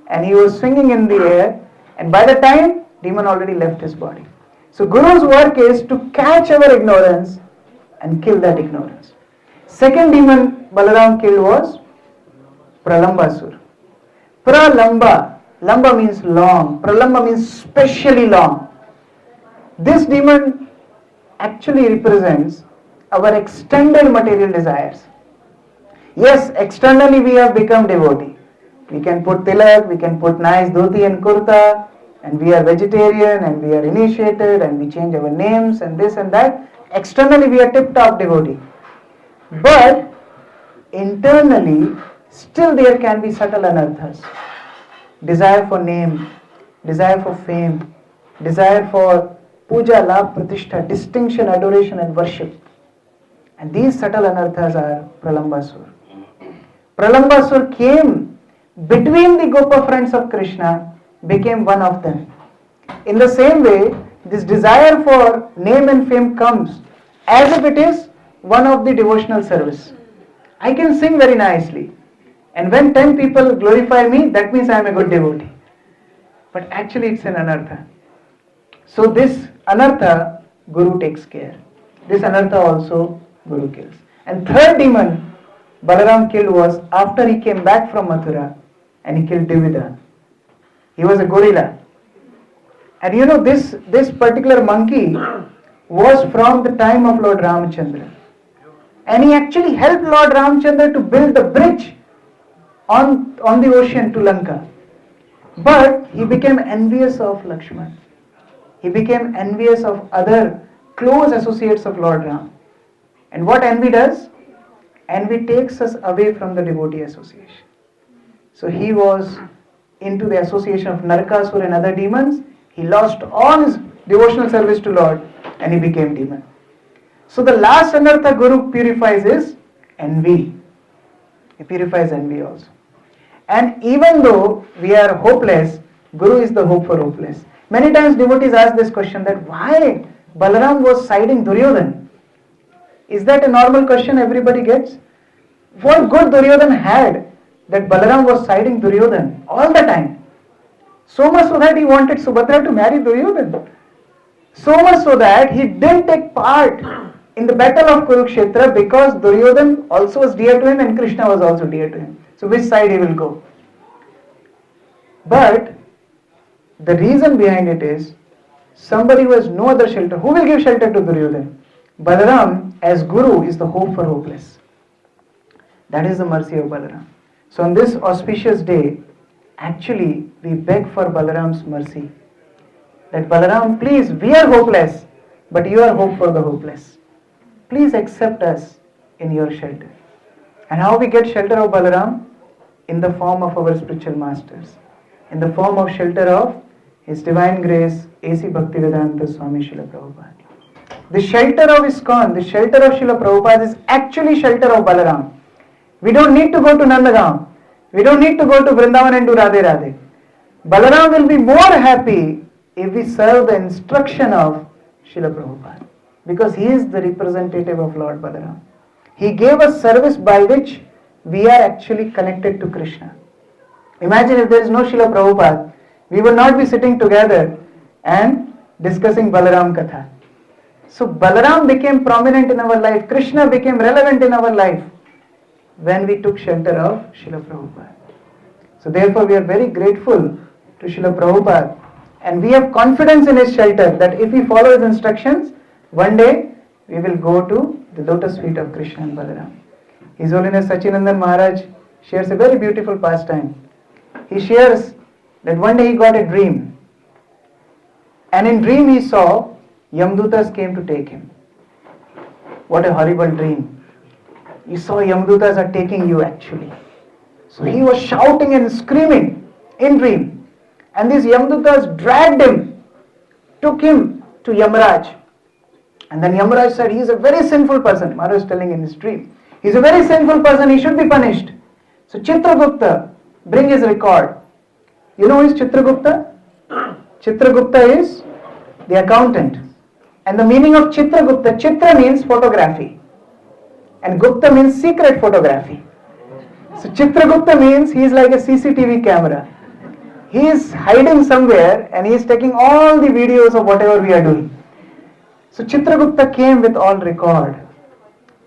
and he was swinging in the air. And by the time, demon already left his body. So Guru's work is to catch our ignorance and kill that ignorance. Second demon Balaram killed was Pralambasur. Pralamba. Lamba means long. Pralamba means specially long. This demon actually represents our extended material desires. Yes, externally we have become devotee. We can put tilak, we can put nice dhoti and kurta, and we are vegetarian and we are initiated and we change our names and this and that. Externally we are tip-top devotee. But internally, still there can be subtle anarthas. Desire for name, desire for fame, desire for puja, labh, pratishtha, distinction, adoration and worship. And these subtle anarthas are Pralambasur. Pralambasur came between the Gopa friends of Krishna, became one of them. In the same way, this desire for name and fame comes as if it is one of the devotional service. I can sing very nicely, and when 10 people glorify me, that means I am a good devotee. But actually it's an anartha. So this anartha, Guru takes care. This anartha also Guru kills. And third demon Balaram killed was after he came back from Mathura and he killed Dvivida. He was a gorilla. And you know this particular monkey was from the time of Lord Ramachandra. And he actually helped Lord Ramachandra to build the bridge on the ocean to Lanka. But he became envious of Lakshman. He became envious of other close associates of Lord Ram. And what envy does? Envy takes us away from the devotee association. So he was into the association of Narakasur and other demons. He lost all his devotional service to Lord and he became demon. So the last anartha Guru purifies is envy. He purifies envy also. And even though we are hopeless, Guru is the hope for hopeless. Many times devotees ask this question that why Balaram was siding Duryodhan. Is that a normal question everybody gets? What good Duryodhan had that Balaram was siding Duryodhan all the time? So much so that he wanted Subhadra to marry Duryodhan. So much so that he didn't take part in the battle of Kurukshetra because Duryodhan also was dear to him and Krishna was also dear to him. So which side he will go? But the reason behind it is somebody who has no other shelter. Who will give shelter to Duryodhan? Balaram as Guru is the hope for hopeless. That is the mercy of Balaram. So on this auspicious day, actually we beg for Balaram's mercy. That Balaram, please, we are hopeless, but you are hope for the hopeless. Please accept us in your shelter. And how we get shelter of Balaram? In the form of our spiritual masters. In the form of shelter of His Divine Grace, A.C. Bhaktivedanta Swami Srila Prabhupada. The shelter of ISKCON, the shelter of Srila Prabhupada is actually shelter of Balaram. We don't need to go to Nandagaon. We don't need to go to Vrindavan and do Radhe Radhe. Balaram will be more happy if we serve the instruction of Srila Prabhupada. Because he is the representative of Lord Balaram. He gave us service by which we are actually connected to Krishna. Imagine if there is no Srila Prabhupada, we will not be sitting together and discussing Balaram Katha. So Balaram became prominent in our life, Krishna became relevant in our life when we took shelter of Srila Prabhupada. So therefore we are very grateful to Srila Prabhupada and we have confidence in his shelter that if we follow his instructions, one day we will go to the lotus feet of Krishna and Balaram. His Holiness Sachinandan Maharaj shares a very beautiful pastime. He shares that one day he got a dream. And in dream he saw Yamdutas came to take him. What a horrible dream. You saw Yamdutas are taking you actually. So he was shouting and screaming in dream. And these Yamdutas dragged him, took him to Yamaraj. And then Yamaraj said, he is a very sinful person. Maharaj is telling in his dream. He is a very sinful person, he should be punished. So Chitragupta, bring his record. You know who is Chitragupta? Chitragupta is the accountant. And the meaning of Chitragupta, Chitra means photography. And Gupta means secret photography. So Chitragupta means he is like a CCTV camera. He is hiding somewhere and he is taking all the videos of whatever we are doing. So Chitragupta came with all record.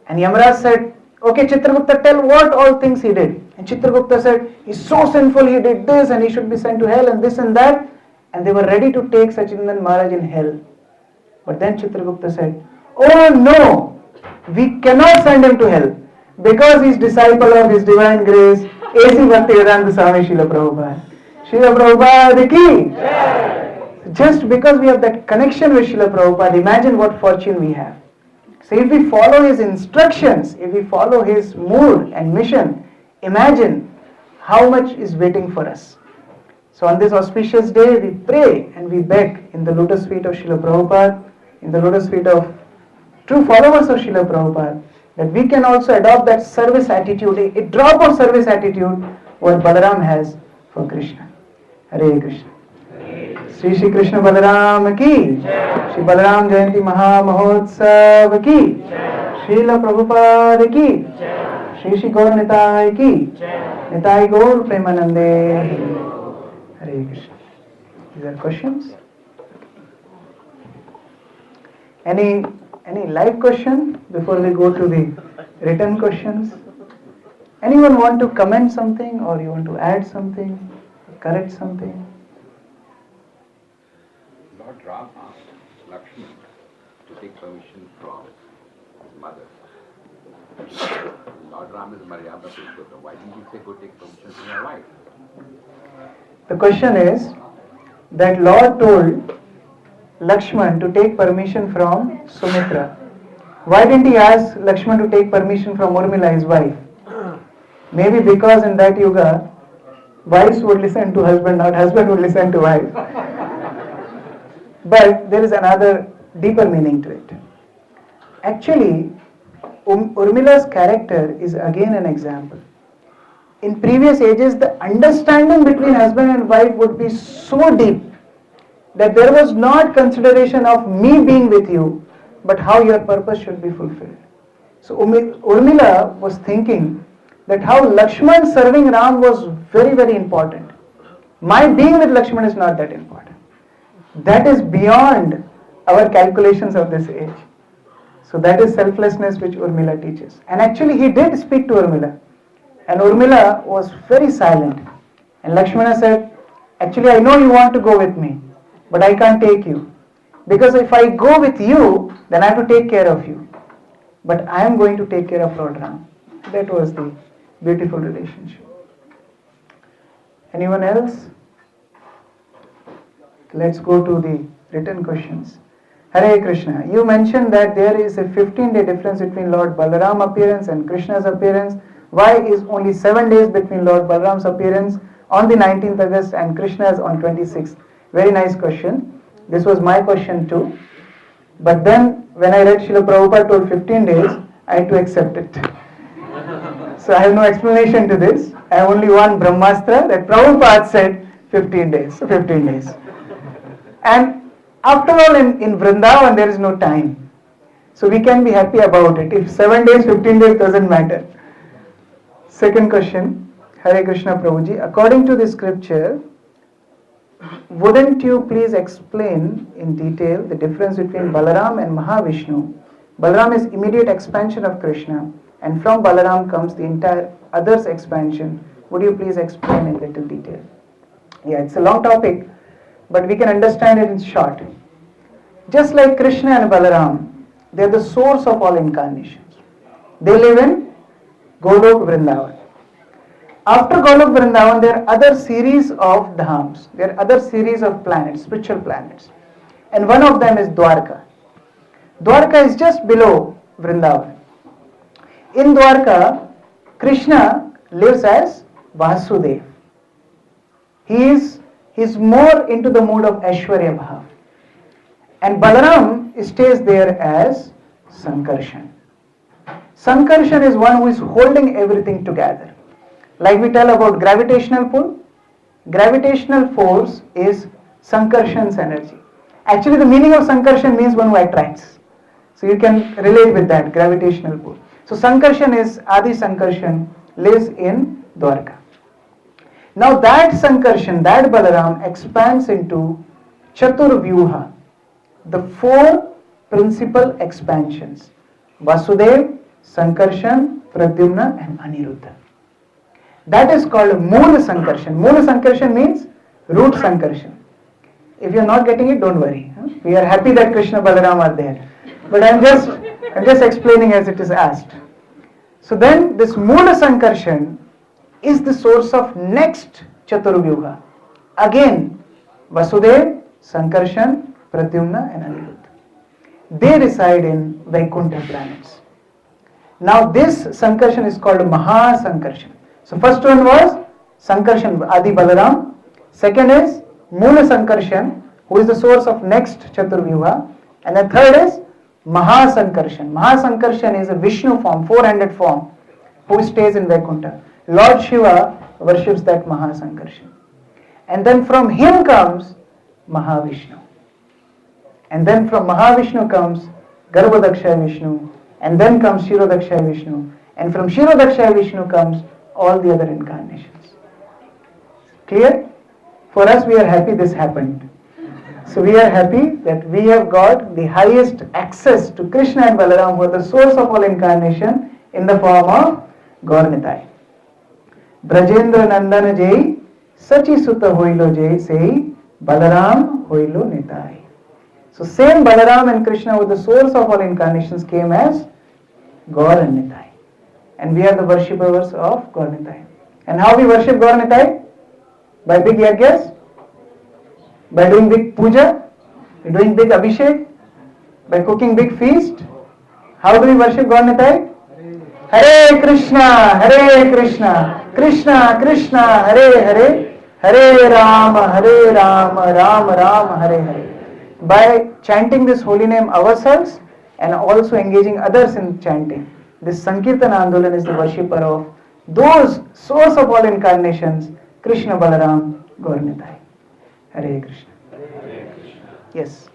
And Yamaraj said, Okay, Chitragupta, tell what all things he did. And Chitragupta said, he's so sinful, he did this and he should be sent to hell and this and that. And they were ready to take Sachinandan Maharaj in hell. But then Chitragupta said, oh no, we cannot send him to hell because he is disciple of His Divine Grace, A.C. Bhaktivedanta Swami Srila Prabhupada. Srila Prabhupada ki. Just because we have that connection with Srila Prabhupada, imagine what fortune we have. So if we follow his instructions, if we follow his mood and mission, imagine how much is waiting for us. So on this auspicious day, we pray and we beg in the lotus feet of Srila Prabhupada, in the lotus feet of true followers of Srila Prabhupada, that we can also adopt that service attitude, a drop of service attitude what Balaram has for Krishna. Hare Krishna. Shri Shri Krishna Balaram ki, Shri Balaram Jayanti Maha Mahotsav ki, Srila Prabhupada ki, Shri Shri Gaur Nitai ki, Nitai Gaur Premanande. Hare Krishna. Is there questions? Any live question before we go to the written questions? Anyone want to comment something or you want to add something, correct something? Lord Ram asked Lakshman to take permission from his mother. Lord Ram is Maryada Purushottam. Why didn't he say go take permission from your wife? The question is that Lord told Lakshman to take permission from Sumitra. Why didn't he ask Lakshman to take permission from Urmila, his wife? Maybe because in that yuga, wives would listen to husband, not husband would listen to wife. But there is another deeper meaning to it. Actually, Urmila's character is again an example. In previous ages, the understanding between husband and wife would be so deep that there was not consideration of me being with you, but how your purpose should be fulfilled. So Urmila was thinking that how Lakshman serving Ram was very, very important. My being with Lakshman is not that important. That is beyond our calculations of this age. So that is selflessness which Urmila teaches. And actually he did speak to Urmila. And Urmila was very silent. And Lakshmana said, actually I know you want to go with me, but I can't take you. Because if I go with you, then I have to take care of you. But I am going to take care of Lord Ram. That was the beautiful relationship. Anyone else? Let's go to the written questions. Hare Krishna. You mentioned that there is a 15-day difference between Lord Balaram appearance and Krishna's appearance. Why is only 7 days between Lord Balaram's appearance on the 19th August and Krishna's on 26th? Very nice question. This was my question too. But then when I read Srila Prabhupada told 15 days, I had to accept it. So I have no explanation to this. I have only one Brahmastra that Prabhupada said 15 days. So 15 days. And after all in Vrindavan there is no time. So we can be happy about it. If 7 days, 15 days doesn't matter. Second question, Hare Krishna Prabhuji. According to the scripture, wouldn't you please explain in detail the difference between Balaram and Mahavishnu? Balaram is immediate expansion of Krishna, and from Balaram comes the entire others expansion. Would you please explain in little detail? Yeah, it's a long topic, but we can understand it in short. Just like Krishna and Balaram, they are the source of all incarnations. They live in Golok Vrindavan. After Golok Vrindavan, there are other series of dhams. There are other series of planets, spiritual planets. And one of them is Dwarka. Dwarka is just below Vrindavan. In Dwarka, Krishna lives as Vasudev. He is more into the mood of Aishwarya Bhav. And Balaram stays there as Sankarshan. Sankarshan is one who is holding everything together. Like we tell about gravitational pull, gravitational force is Sankarshan's energy. Actually the meaning of Sankarshan means one who attracts. So you can relate with that, gravitational pull. So Sankarshan is Adi Sankarshan, lives in Dwarka. Now that Sankarshan, that Balaram expands into Chaturvyuha, the 4 principal expansions. Vasudev, Sankarshan, Pradyumna and Aniruddha. That is called Moola Sankarshan. Moola Sankarshan means root Sankarshan. If you are not getting it, don't worry. We are happy that Krishna Balaram are there. But I'm just explaining as it is asked. So then this Moola Sankarshan is the source of next Chaturvyuha. Again, Vasudev, Sankarshan, Pradyumna and Aniruddha. They reside in Vaikuntha planets. Now this Sankarshan is called Maha Sankarshan. So first one was Sankarshan Adi Balaram. Second is Moola Sankarshan, who is the source of next Chaturvyuha. And the third is Maha Sankarshan. Maha Sankarshan is a Vishnu form, 400 form, who stays in Vaikuntha. Lord Shiva worships that Maha Sankarshan. And then from him comes Mahavishnu. And then from Mahavishnu comes Garbhodakshaya Vishnu. And then comes Shirodakshaya Vishnu. And from Shirodakshaya Vishnu comes all the other incarnations. Clear? For us, we are happy this happened. So we are happy that we have got the highest access to Krishna and Balaram, who are the source of all incarnation, in the form of Gaur Nitai. Brajendra Nandana Jai, Sachi Sutta Hoilo Jai, say Balaram Hoilo Nitai. So same Balaram and Krishna, who are the source of all incarnations, came as Gaur and Nitai. And we are the worshippers of Gaur Nitai. And how we worship Gaur Nitai? By big yagyas? By doing big puja? By doing big abhishek? By cooking big feast? How do we worship Gaur Nitai? Hare Krishna, Hare Krishna, Krishna Krishna, Hare Hare, Hare Rama, Rama Rama, Hare Hare. By chanting this holy name ourselves and also engaging others in chanting. This Sankirtana Andolan is the worshipper of those source of all incarnations, Krishna Balaram, Gaur Nitai. Hare Krishna. Yes.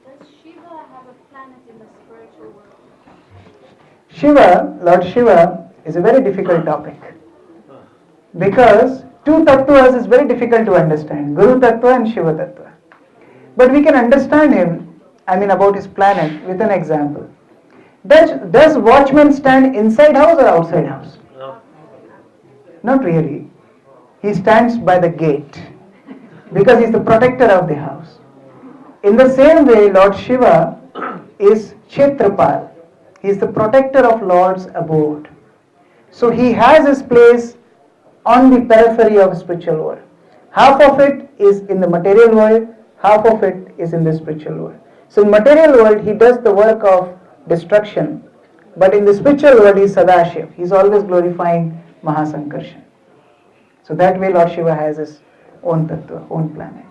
Does Shiva have a planet in the spiritual world? Shiva, Lord Shiva, is a very difficult topic. Because two tattvas is very difficult to understand. Guru Tattva and Shiva Tattva. But we can understand him, about his planet, with an example. Does watchman stand inside house or outside house? No. Not really. He stands by the gate because he is the protector of the house. In the same way, Lord Shiva is Kshetrapal. He is the protector of Lord's abode. So he has his place on the periphery of the spiritual world. Half of it is in the material world, half of it is in the spiritual world. So in material world, he does the work of destruction, but in the spiritual world, he is Sadashiv. He is always glorifying Mahasankarshan. So that way, Lord Shiva has his own tattva, own planet.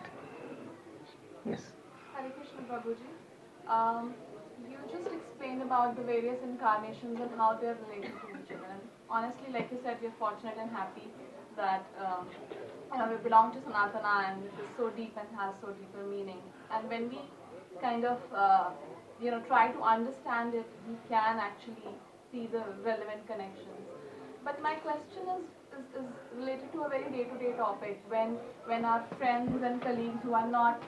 Yes. Hare Krishna Prabhuji. You just explained about the various incarnations and how they are related to each other. And honestly, like you said, we are fortunate and happy that we belong to Sanatana and it is so deep and has so deeper meaning. And when we kind of try to understand it, we can actually see the relevant connections. But my question is related to a very day-to-day topic. When our friends and colleagues who are not,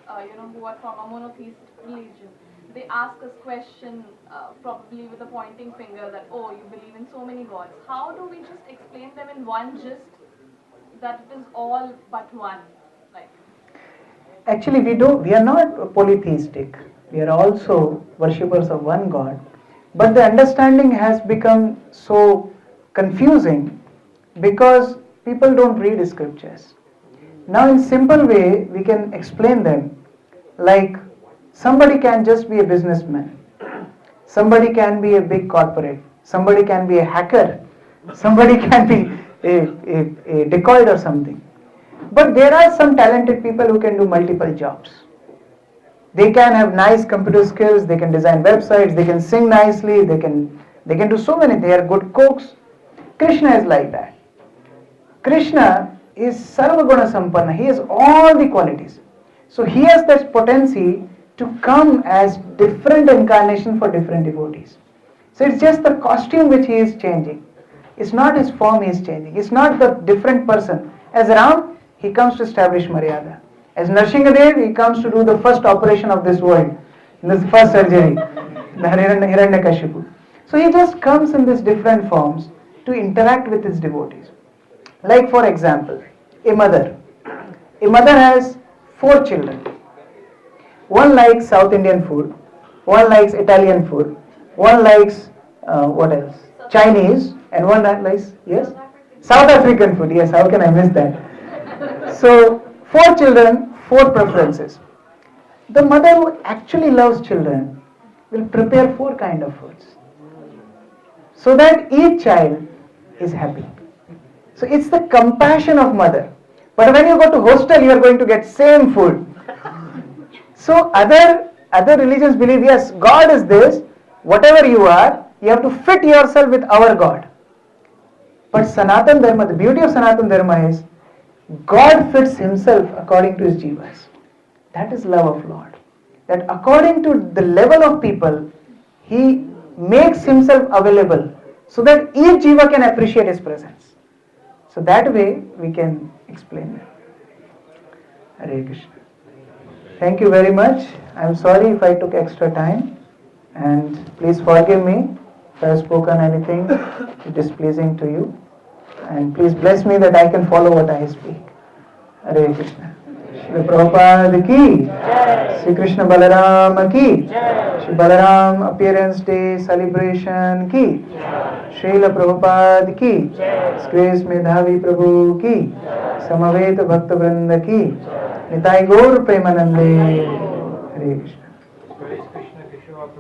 who are from a monotheist religion, they ask us question, probably with a pointing finger that, oh, you believe in so many gods. How do we just explain them in one gist that it is all but one? Actually, we are not polytheistic. We are also worshippers of one God. But the understanding has become so confusing because people don't read scriptures. Now in simple way, we can explain them like somebody can just be a businessman. Somebody can be a big corporate. Somebody can be a hacker. Somebody can be a dacoit or something. But there are some talented people who can do multiple jobs. They can have nice computer skills, they can design websites, they can sing nicely, they can do so many, they are good cooks. Krishna is like that. Krishna is Sarvaguna Sampanna, he has all the qualities. So he has that potency to come as different incarnation for different devotees. So it's just the costume which he is changing. It's not his form he is changing. It's not the different person. As Ram, he comes to establish Maryada. As Narsinghadev, he comes to do the first operation of this world, this first surgery, the Hiranyakashipu. So he just comes in these different forms to interact with his devotees. Like for example, a mother. A mother has 4 children. One likes South Indian food, one likes Italian food, one likes what else? Chinese, and one likes, yes? South African food, yes, how can I miss that? So, 4 children, 4 preferences. The mother who actually loves children will prepare 4 kind of foods so that each child is happy. So it's the compassion of mother. But when you go to hostel, you are going to get same food. So other religions believe, yes, God is this, whatever you are, you have to fit yourself with our God. But Sanatan Dharma, the beauty of Sanatan Dharma is, God fits himself according to his jivas. That is love of Lord. That according to the level of people, he makes himself available so that each jiva can appreciate his presence. So that way we can explain that. Hare Krishna. Thank you very much. I am sorry if I took extra time, and please forgive me if I have spoken anything displeasing to you, and please bless me that I can follow what I speak. Hare Krishna. Shri Prabhupada ki, Shri Krishna Balaram ki, Shri Balaram Appearance Day Celebration ki, Srila Prabhupada ki, Grace Medhavi Prabhu ki, Samaveta Bhakta Vrinda ki, Nitai Gaur Premanande. Hare Krishna.